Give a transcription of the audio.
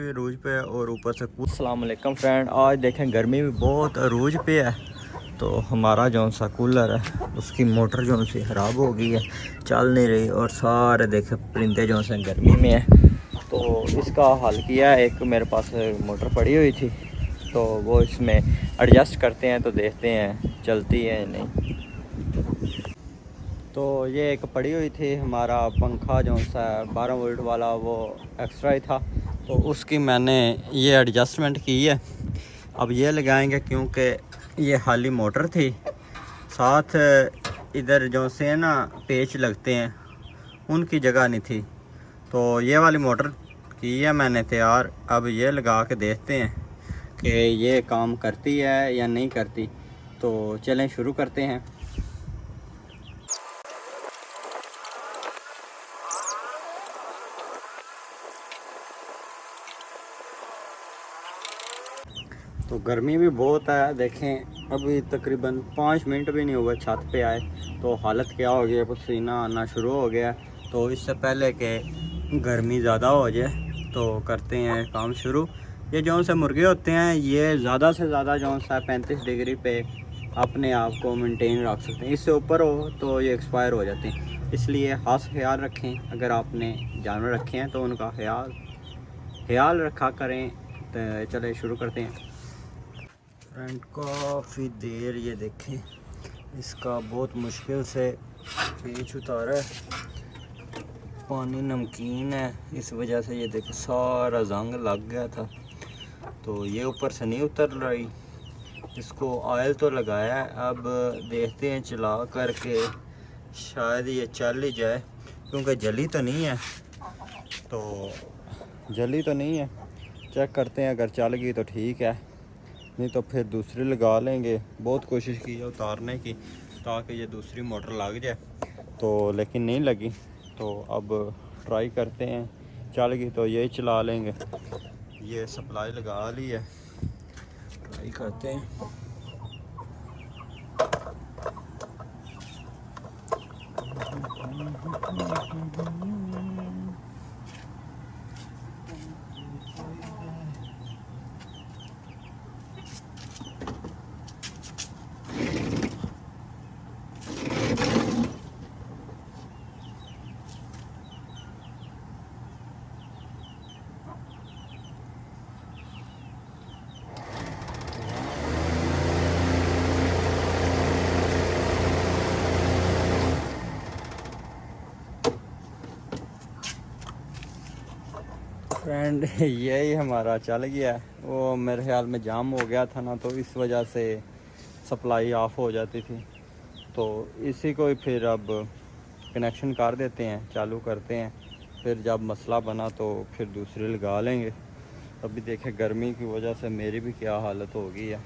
अरूज पे और ऊपर से अस्सलाम वालेकुम फ्रेंड। आज देखें गर्मी भी बहुत अरूज पे है, तो हमारा जो सा कूलर है उसकी मोटर जो सी ख़राब हो गई है, चल नहीं रही और सारे देखे परिंदे जो से गर्मी में है। तो इसका हल किया है, एक मेरे पास मोटर पड़ी हुई थी तो वो इसमें एडजस्ट करते हैं तो देखते हैं चलती है या नहीं। तो ये एक पड़ी हुई थी, हमारा पंखा जो सा 12 वोल्ट वाला वो एक्स्ट्रा ही था, तो उसकी मैंने ये एडजस्टमेंट की है। अब ये लगाएंगे क्योंकि ये खाली मोटर थी, साथ इधर जो से ना पेच लगते हैं उनकी जगह नहीं थी, तो ये वाली मोटर की है मैंने तैयार। अब ये लगा के देखते हैं कि ये काम करती है या नहीं करती। तो चलें शुरू करते हैं। तो गर्मी भी बहुत है, देखें अभी तकरीबन 5 मिनट भी नहीं हुआ छत पे आए तो हालत क्या हो गया, पसीना आना शुरू हो गया। तो इससे पहले कि गर्मी ज़्यादा हो जाए तो करते हैं काम शुरू। ये जो से मुर्गे होते हैं ये ज़्यादा से ज़्यादा जो सा 35 डिग्री पे अपने आप को मेंटेन रख सकते हैं, इससे ऊपर हो तो ये एक्सपायर हो जाते हैं। इसलिए ख़ास ख्याल रखें, अगर आपने जानवर रखे हैं तो उनका ख्याल रखा करें। तो चले शुरू करते हैं फ्रेंड। काफ़ी देर ये देखें इसका बहुत मुश्किल से पेच उतारा है, पानी नमकीन है इस वजह से ये देखें सारा जंग लग गया था, तो ये ऊपर से नहीं उतर रही। इसको ऑयल तो लगाया है, अब देखते हैं चला करके शायद ये चल ही जाए, क्योंकि जली तो नहीं है। चेक करते हैं, अगर चल गई तो ठीक है, नहीं तो फिर दूसरी लगा लेंगे। बहुत कोशिश की है उतारने की ताकि ये दूसरी मोटर लग जाए, तो लेकिन नहीं लगी। तो अब ट्राई करते हैं, चल गई तो यही चला लेंगे। ये सप्लाई लगा ली है, ट्राई करते हैं। फ्रेंड यही हमारा चल गया, वो मेरे ख्याल में जाम हो गया था ना, तो इस वजह से सप्लाई ऑफ हो जाती थी। तो इसी को ही फिर अब कनेक्शन कर देते हैं, चालू करते हैं, फिर जब मसला बना तो फिर दूसरी लगा लेंगे। अभी देखें गर्मी की वजह से मेरी भी क्या हालत हो गई है।